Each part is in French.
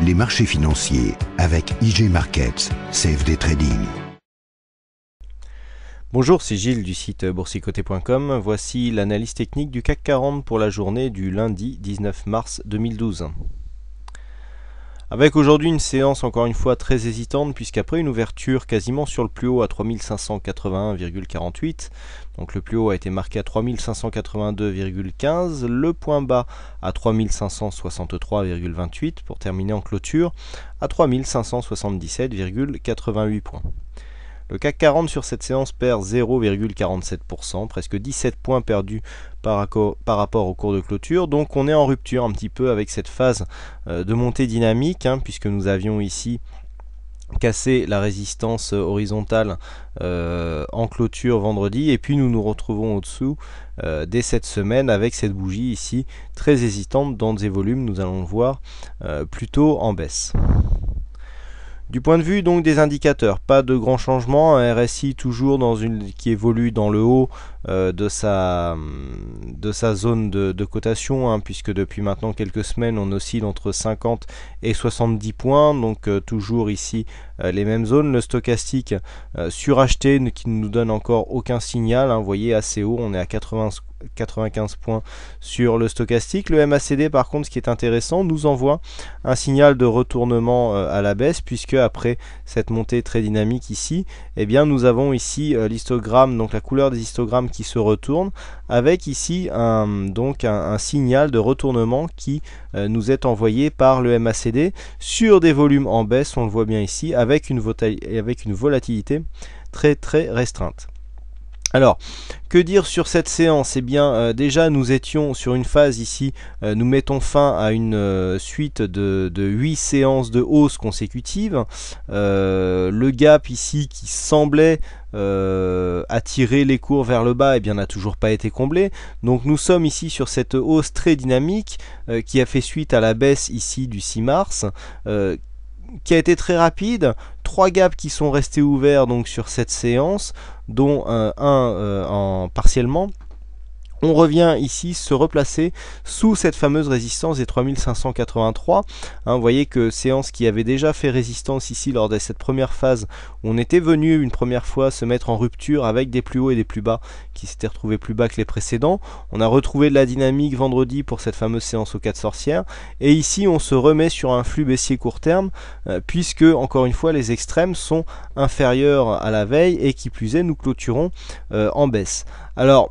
les marchés financiers avec IG Markets, CFD Trading. Bonjour, c'est Gilles du site boursicoté.com. Voici l'analyse technique du CAC 40 pour la journée du lundi 19 mars 2012. Avec aujourd'hui une séance encore une fois très hésitante puisqu'après une ouverture quasiment sur le plus haut à 3581,48, donc le plus haut a été marqué à 3582,15, le point bas à 3563,28 pour terminer en clôture à 3577,88 points. Le CAC 40 sur cette séance perd 0,47%, presque 17 points perdus par rapport au cours de clôture. Donc on est en rupture un petit peu avec cette phase de montée dynamique, puisque nous avions ici cassé la résistance horizontale en clôture vendredi. Et puis nous nous retrouvons au-dessous dès cette semaine avec cette bougie ici très hésitante dans des volumes, nous allons le voir, plutôt en baisse. Du point de vue donc des indicateurs, pas de grands changements, un RSI toujours qui évolue dans le haut de sa zone de cotation, puisque depuis maintenant quelques semaines on oscille entre 50 et 70 points, donc toujours ici les mêmes zones. Le stochastique suracheté qui ne nous donne encore aucun signal, vous voyez assez haut, on est à 95 points sur le stochastique. Le MACD par contre, ce qui est intéressant, nous envoie un signal de retournement à la baisse, puisque après cette montée très dynamique ici, eh bien nous avons ici l'histogramme, donc la couleur des histogrammes qui se retourne, avec ici un signal de retournement qui nous est envoyé par le MACD sur des volumes en baisse, on le voit bien ici, avec une volatilité très très restreinte. Alors, que dire sur cette séance? Eh bien, déjà nous étions sur une phase ici, nous mettons fin à une suite de 8 séances de hausse consécutives. Le gap ici qui semblait attirer les cours vers le bas, eh bien n'a toujours pas été comblé. Donc nous sommes ici sur cette hausse très dynamique qui a fait suite à la baisse ici du 6 mars. Qui a été très rapide, 3 gaps qui sont restés ouverts donc sur cette séance, dont un partiellement. On revient ici se replacer sous cette fameuse résistance des 3583. Vous voyez que séance qui avait déjà fait résistance ici lors de cette première phase, où on était venu une première fois se mettre en rupture avec des plus hauts et des plus bas qui s'étaient retrouvés plus bas que les précédents. On a retrouvé de la dynamique vendredi pour cette fameuse séance aux 4 sorcières. Et ici on se remet sur un flux baissier court terme, puisque encore une fois les extrêmes sont inférieurs à la veille et qui plus est nous clôturons en baisse. Alors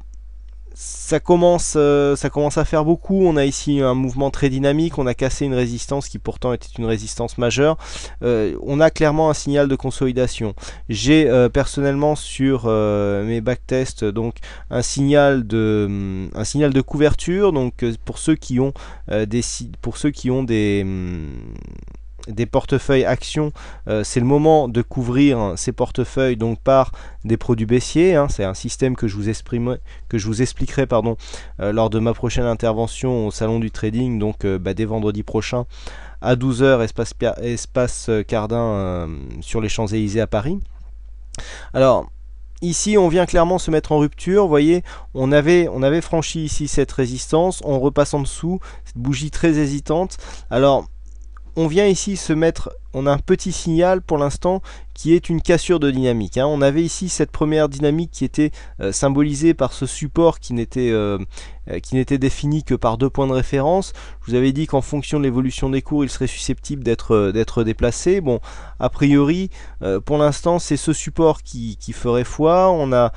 ça commence à faire beaucoup. On a ici un mouvement très dynamique, on a cassé une résistance qui pourtant était une résistance majeure. On a clairement un signal de consolidation. J'ai personnellement sur mes backtests donc un signal de couverture, donc pour ceux qui ont des portefeuilles actions, c'est le moment de couvrir ces portefeuilles donc par des produits baissiers. C'est un système que je vous expliquerai lors de ma prochaine intervention au salon du trading, donc dès vendredi prochain à 12 h espace Cardin sur les Champs-Élysées à Paris. Alors ici on vient clairement se mettre en rupture, vous voyez, on avait franchi ici cette résistance, on repasse en dessous, cette bougie très hésitante. Alors on vient ici se mettre, on a un petit signal pour l'instant qui est une cassure de dynamique. On avait ici cette première dynamique qui était symbolisée par ce support qui n'était défini que par 2 points de référence. Je vous avais dit qu'en fonction de l'évolution des cours, il serait susceptible d'être déplacé. Bon, a priori, pour l'instant, c'est ce support qui ferait foi. On a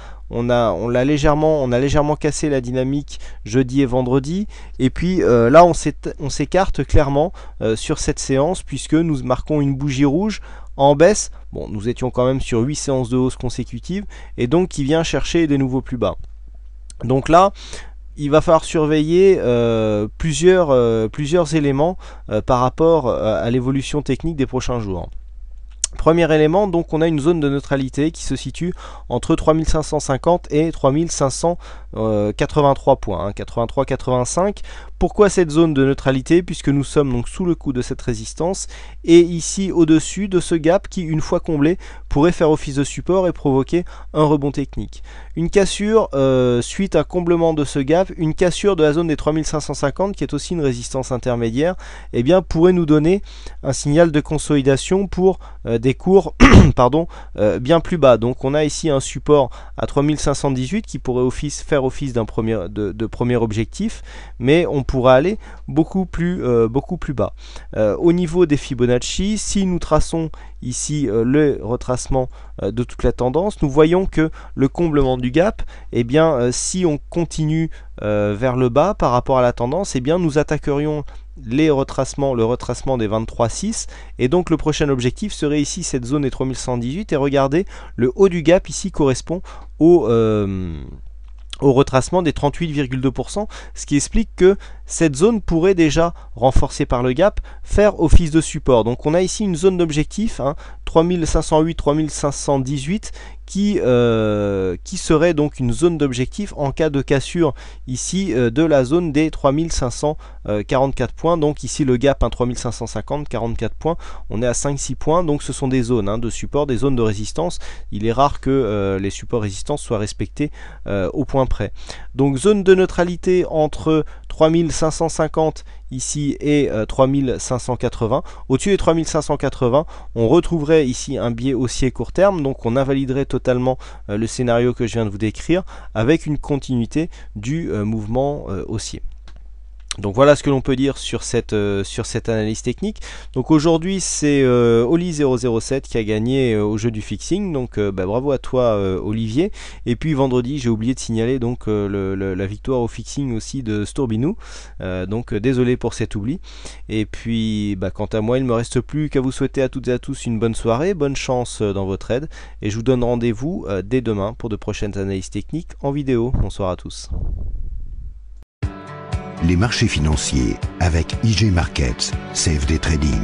légèrement cassé la dynamique jeudi et vendredi, et puis là on s'écarte clairement sur cette séance, puisque nous marquons une bougie rouge en baisse. Bon, nous étions quand même sur 8 séances de hausse consécutives, et donc qui vient chercher des nouveaux plus bas. Donc là il va falloir surveiller plusieurs éléments par rapport à l'évolution technique des prochains jours. Premier élément, donc on a une zone de neutralité qui se situe entre 3550 et 3583 points, 83-85. Pourquoi cette zone de neutralité? Puisque nous sommes donc sous le coup de cette résistance et ici au-dessus de ce gap qui, une fois comblé, pourrait faire office de support et provoquer un rebond technique. Une cassure suite à comblement de ce gap, une cassure de la zone des 3550 qui est aussi une résistance intermédiaire, eh bien, pourrait nous donner un signal de consolidation pour des cours pardon, bien plus bas. Donc on a ici un support à 3518 qui pourrait faire office de premier objectif, mais on pourra aller beaucoup plus bas. Au niveau des Fibonacci, si nous traçons ici le retracement de toute la tendance, nous voyons que le comblement du gap, eh bien, si on continue vers le bas par rapport à la tendance, eh bien, nous attaquerions le retracement des 23,6 et donc le prochain objectif serait ici cette zone des 3118 et regardez, le haut du gap ici correspond au retracement des 38,2%, ce qui explique que cette zone pourrait déjà, renforcée par le gap, faire office de support. Donc on a ici une zone d'objectif, 3508-3518, qui serait donc une zone d'objectif en cas de cassure ici de la zone des 3544 points. Donc ici le gap 3550, 44 points, on est à 5-6 points, donc ce sont des zones de support, des zones de résistance. Il est rare que les supports résistance soient respectés au point près. Donc zone de neutralité entre 3550 ici et 3580. Au-dessus des 3580, on retrouverait ici un biais haussier court terme, donc on invaliderait totalement le scénario que je viens de vous décrire avec une continuité du mouvement haussier. Donc voilà ce que l'on peut dire sur cette analyse technique. Donc aujourd'hui c'est Oli007 qui a gagné au jeu du fixing, donc bravo à toi Olivier. Et puis vendredi j'ai oublié de signaler donc la victoire au fixing aussi de Stourbinou, donc désolé pour cet oubli. Et puis quant à moi il ne me reste plus qu'à vous souhaiter à toutes et à tous une bonne soirée, bonne chance dans votre trade et je vous donne rendez-vous dès demain pour de prochaines analyses techniques en vidéo. Bonsoir à tous. Les marchés financiers avec IG Markets, CFD Trading.